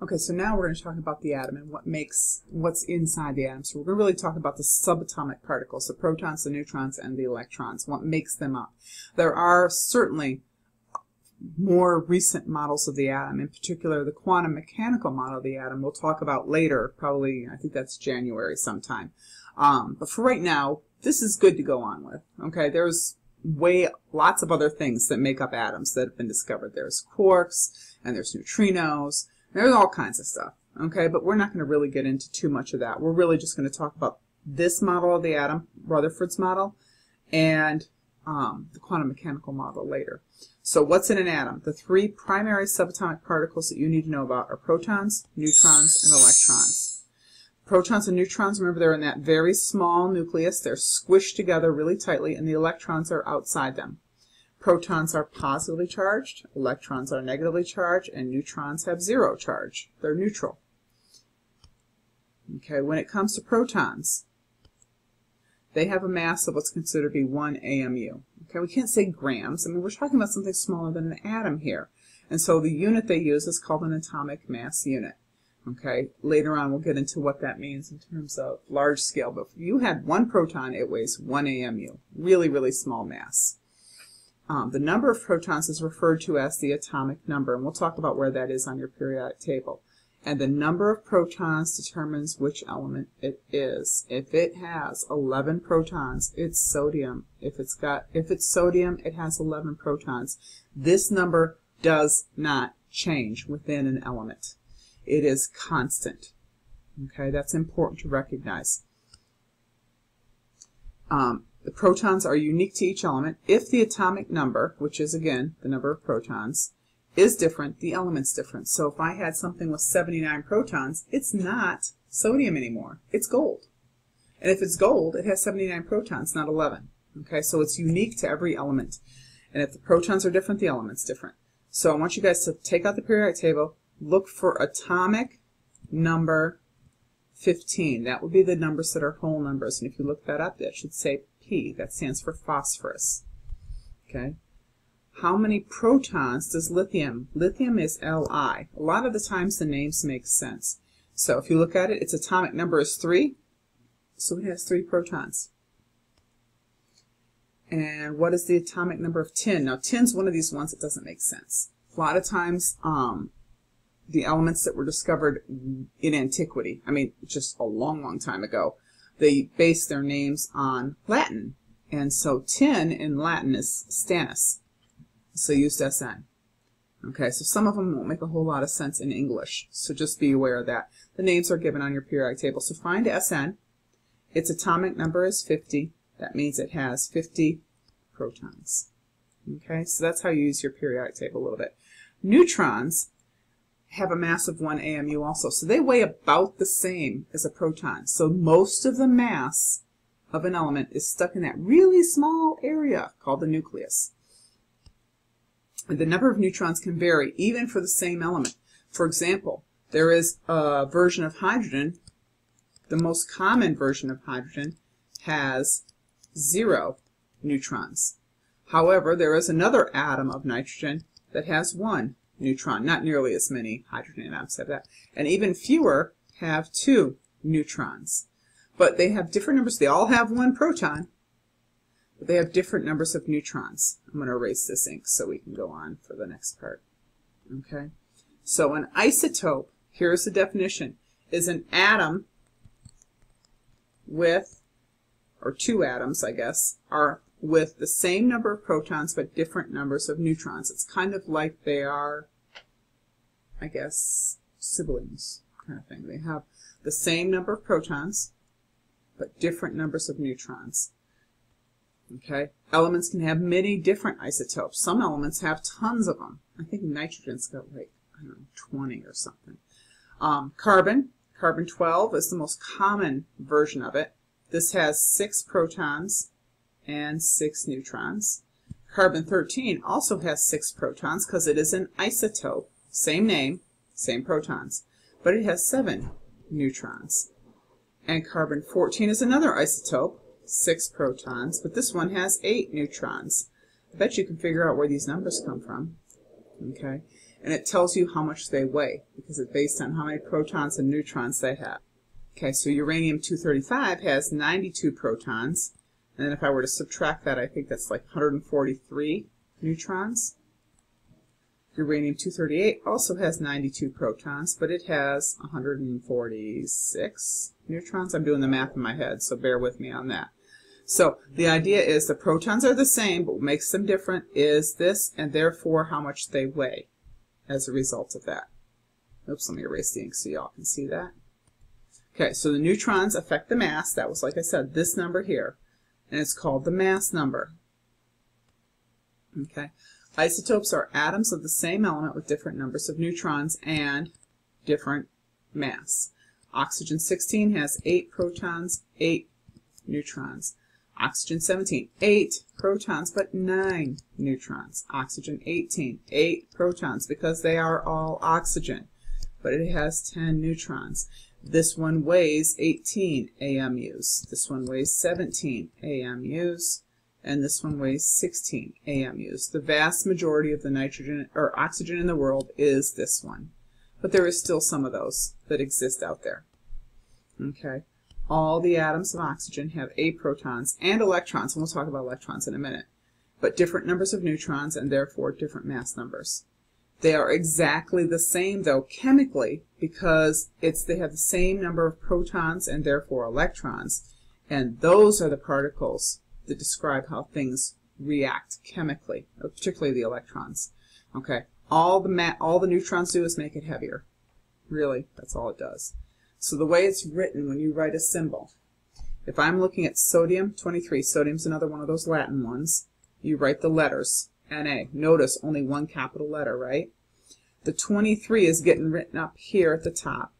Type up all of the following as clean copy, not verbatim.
Okay, so now we're going to talk about the atom and what's inside the atom. So we're going to really talk about the subatomic particles, the protons, the neutrons, and the electrons, what makes them up. There are certainly more recent models of the atom, in particular the quantum mechanical model of the atom we'll talk about later, probably, I think that's January sometime. But for right now, this is good to go on with. Okay, there's lots of other things that make up atoms that have been discovered. There's quarks, and there's neutrinos. There's all kinds of stuff, okay? But we're not going to really get into too much of that. We're really just going to talk about this model of the atom, Rutherford's model, and the quantum mechanical model later. So what's in an atom? The three primary subatomic particles that you need to know about are protons, neutrons, and electrons. Protons and neutrons, remember, they're in that very small nucleus. They're squished together really tightly, and the electrons are outside them. Protons are positively charged, electrons are negatively charged, and neutrons have zero charge. They're neutral. Okay, when it comes to protons, they have a mass of what's considered to be 1 AMU. Okay, we can't say grams. I mean, we're talking about something smaller than an atom here. And so the unit they use is called an atomic mass unit. Okay, later on we'll get into what that means in terms of large scale. But if you had one proton, it weighs 1 AMU. Really, really small mass. The number of protons is referred to as the atomic number, and we'll talk about where that is on your periodic table. And the number of protons determines which element it is. If it has 11 protons, it's sodium. If it's sodium, it has 11 protons. This number does not change within an element. It is constant. Okay, that's important to recognize. The protons are unique to each element. If the atomic number, which is again the number of protons, is different, the element's different. So if I had something with 79 protons, it's not sodium anymore. It's gold. And if it's gold, it has 79 protons, not 11. Okay, so it's unique to every element. And if the protons are different, the element's different. So I want you guys to take out the periodic table, look for atomic number 15. That would be the numbers that are whole numbers. And if you look that up, that should say P. That stands for phosphorus. Okay. How many protons does lithium? Lithium is Li. A lot of the times the names make sense. So if you look at it, its atomic number is 3. So it has 3 protons. And what is the atomic number of tin? Now tin's one of these ones that doesn't make sense. A lot of times the elements that were discovered in antiquity, I mean just a long, long time ago, they based their names on Latin. And so tin in Latin is stannus. So used SN. Okay, so some of them won't make a whole lot of sense in English. So just be aware of that. The names are given on your periodic table. So find SN. Its atomic number is 50. That means it has 50 protons. Okay, so that's how you use your periodic table a little bit. Neutrons have a mass of 1 AMU also. So they weigh about the same as a proton. So most of the mass of an element is stuck in that really small area called the nucleus. The number of neutrons can vary even for the same element. For example, there is a version of hydrogen, the most common version of hydrogen has 0 neutrons. However, there is another atom of nitrogen that has 1 neutron. Not nearly as many hydrogen atoms have that. And even fewer have 2 neutrons. But they have different numbers. They all have 1 proton, but they have different numbers of neutrons. I'm going to erase this ink so we can go on for the next part. Okay? So an isotope, here's the definition, is an atom with, or 2 atoms, I guess, are with the same number of protons but different numbers of neutrons. It's kind of like they are, I guess, siblings kind of thing. They have the same number of protons but different numbers of neutrons. Okay? Elements can have many different isotopes. Some elements have tons of them. I think nitrogen's got like, I don't know, 20 or something. Carbon-12 is the most common version of it. This has 6 protons and 6 neutrons. Carbon-13 also has 6 protons because it is an isotope. Same name, same protons. But it has 7 neutrons. And carbon-14 is another isotope, 6 protons, but this one has 8 neutrons. I bet you can figure out where these numbers come from. Okay? And it tells you how much they weigh because it's based on how many protons and neutrons they have. Okay, so uranium-235 has 92 protons. And then if I were to subtract that, I think that's like 143 neutrons. Uranium-238 also has 92 protons, but it has 146 neutrons. I'm doing the math in my head, so bear with me on that. So the idea is the protons are the same, but what makes them different is this, and therefore how much they weigh as a result of that. Oops, let me erase the ink so y'all can see that. Okay, so the neutrons affect the mass. That was, like I said, this number here, and it's called the mass number. Okay. Isotopes are atoms of the same element with different numbers of neutrons and different mass. Oxygen-16 has 8 protons, 8 neutrons. Oxygen-17, 8 protons, but 9 neutrons. Oxygen-18, 8 protons, because they are all oxygen, but it has 10 neutrons. This one weighs 18 AMUs. This one weighs 17 AMUs. And this one weighs 16 AMUs. The vast majority of the nitrogen or oxygen in the world is this one. But there is still some of those that exist out there. Okay. All the atoms of oxygen have 8 protons and electrons, and we'll talk about electrons in a minute, but different numbers of neutrons and therefore different mass numbers. They are exactly the same, though, chemically, because they have the same number of protons and therefore electrons, and those are the particles that describe how things react chemically, particularly the electrons. Okay, all the neutrons do is make it heavier. Really, that's all it does. So the way it's written when you write a symbol, if I'm looking at sodium-23, sodium's another one of those Latin ones, you write the letters, Na. Notice only one capital letter, right? The 23 is getting written up here at the top.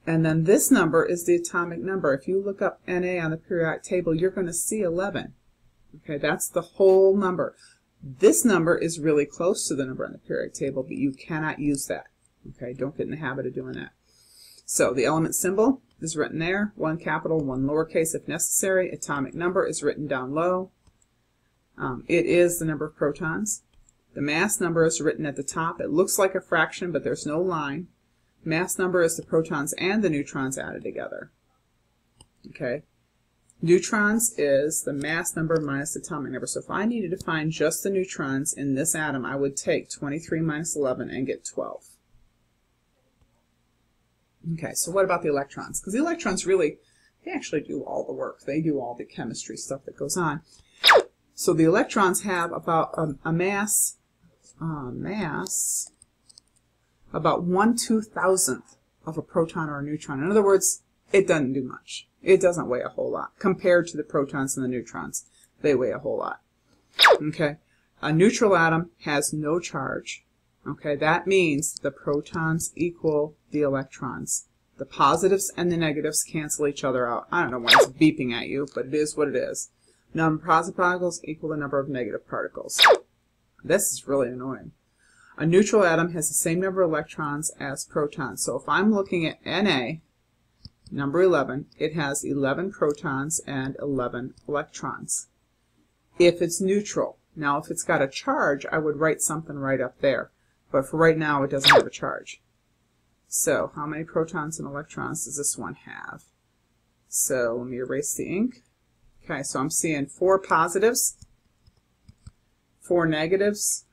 And then this number is the atomic number. If you look up Na on the periodic table, you're going to see 11. Okay, that's the whole number. This number is really close to the number on the periodic table, but you cannot use that. Okay, don't get in the habit of doing that. So the element symbol is written there, one capital, one lowercase if necessary. Atomic number is written down low. It is the number of protons. The mass number is written at the top. It looks like a fraction, but there's no line. Mass number is the protons and the neutrons added together. Okay. Neutrons is the mass number minus the atomic number. So if I needed to find just the neutrons in this atom, I would take 23 minus 11 and get 12. Okay, so what about the electrons? Because the electrons really, they actually do all the work. They do all the chemistry stuff that goes on. So the electrons have about a mass about 1/2000th of a proton or a neutron. In other words, it doesn't do much. It doesn't weigh a whole lot compared to the protons and the neutrons. They weigh a whole lot. Okay, a neutral atom has no charge. Okay, that means the protons equal the electrons. The positives and the negatives cancel each other out. I don't know why it's beeping at you, but it is what it is. Number of positive particles equal the number of negative particles. This is really annoying. A neutral atom has the same number of electrons as protons. So if I'm looking at Na, number 11, it has 11 protons and 11 electrons. If it's neutral, now if it's got a charge, I would write something right up there. But for right now, it doesn't have a charge. So how many protons and electrons does this one have? So let me erase the ink. Okay, so I'm seeing 4 positives, 4 negatives.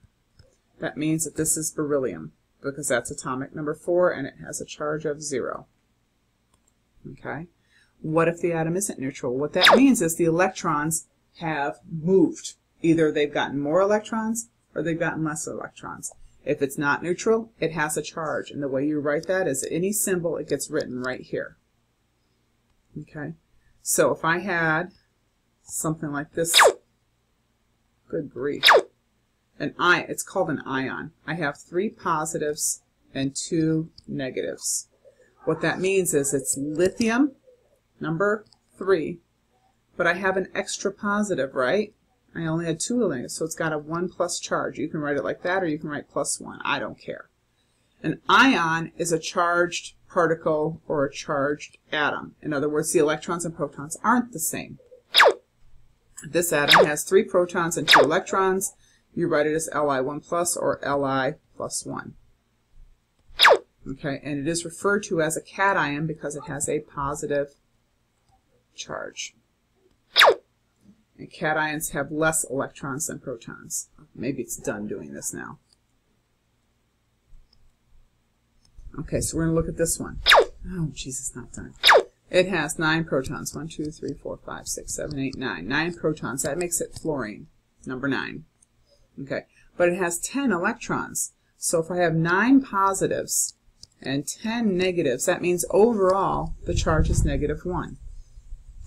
That means that this is beryllium, because that's atomic number 4, and it has a charge of 0. Okay? What if the atom isn't neutral? What that means is the electrons have moved. Either they've gotten more electrons, or they've gotten less electrons. If it's not neutral, it has a charge, and the way you write that is any symbol, it gets written right here. Okay? So if I had something like this, good grief, it's called an ion. I have 3 positives and 2 negatives. What that means is it's lithium, number 3, but I have an extra positive, right? I only had 2 negatives, so it's got a 1+ charge. You can write it like that, or you can write +1. I don't care. An ion is a charged particle or a charged atom. In other words, the electrons and protons aren't the same. This atom has 3 protons and 2 electrons. You write it as Li1+ or Li+1. Okay, and it is referred to as a cation because it has a positive charge. And cations have less electrons than protons. Maybe it's done doing this now. Okay, so we're going to look at this one. Oh, jeez, it's not done. It has 9 protons. 1, 2, 3, 4, 5, 6, 7, 8, 9. 9 protons. That makes it fluorine, number 9. Okay, but it has 10 electrons. So if I have 9 positives and 10 negatives, that means overall the charge is -1.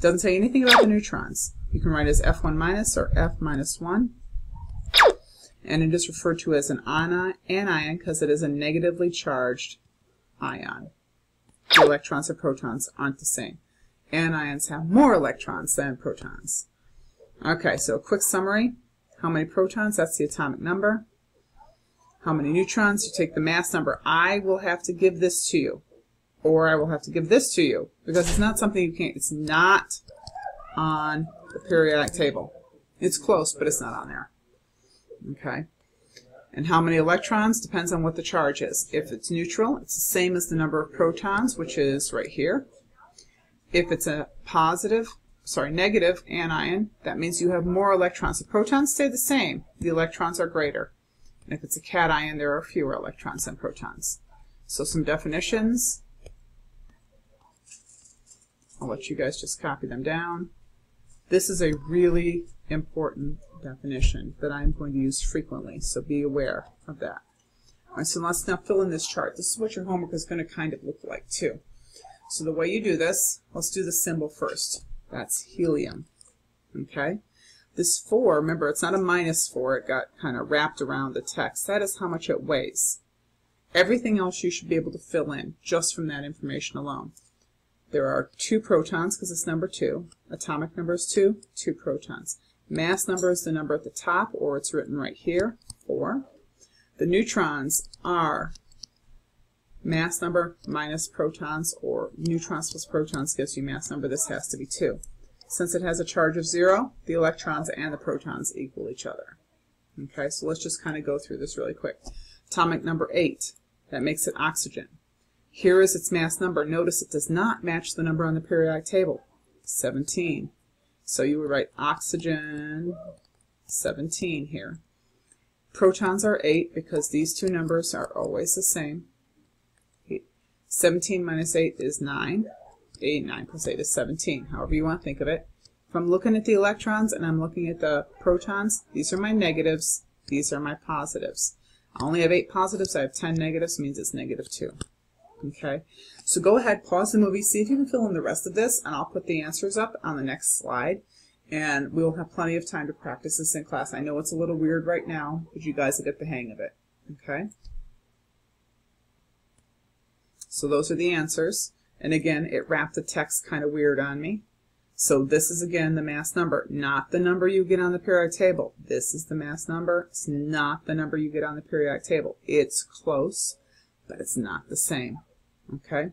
Doesn't say anything about the neutrons. You can write it as F1 minus or F minus 1. And it is referred to as an anion because it is a negatively charged ion. The electrons and protons aren't the same. Anions have more electrons than protons. Okay, so a quick summary. How many protons? That's the atomic number. How many neutrons? You take the mass number. I will have to give this to you. Or I will have to give this to you. Because it's not something you can't. It's not on the periodic table. It's close, but it's not on there. Okay. And how many electrons depends on what the charge is. If it's neutral, it's the same as the number of protons, which is right here. If it's a negative anion, that means you have more electrons. The protons stay the same. The electrons are greater. And if it's a cation, there are fewer electrons than protons. So some definitions. I'll let you guys just copy them down. This is a really important definition that I'm going to use frequently, so be aware of that. All right, so let's now fill in this chart. This is what your homework is going to kind of look like too. So the way you do this, let's do the symbol first. That's helium. Okay? This 4, remember, it's not a -4. It got kind of wrapped around the text. That is how much it weighs. Everything else you should be able to fill in just from that information alone. There are 2 protons because it's number 2. Atomic number is 2, 2 protons. Mass number is the number at the top, or it's written right here, 4. The neutrons are mass number minus protons, or neutrons plus protons gives you mass number. This has to be 2. Since it has a charge of 0, the electrons and the protons equal each other. Okay, so let's just kind of go through this really quick. Atomic number 8, that makes it oxygen. Here is its mass number. Notice it does not match the number on the periodic table, 17. So you would write oxygen 17 here. Protons are 8 because these two numbers are always the same. 17 minus 8 is 9. 9 plus 8 is 17, however you want to think of it. If I'm looking at the electrons and I'm looking at the protons, these are my negatives, these are my positives. I only have 8 positives, I have 10 negatives, means it's -2. Okay, so go ahead, pause the movie, see if you can fill in the rest of this, and I'll put the answers up on the next slide, and we'll have plenty of time to practice this in class. I know it's a little weird right now, but you guys will get the hang of it. Okay, so those are the answers, and again, it wrapped the text kind of weird on me. So this is again the mass number, not the number you get on the periodic table. This is the mass number. It's not the number you get on the periodic table. It's close, but it's not the same. Okay,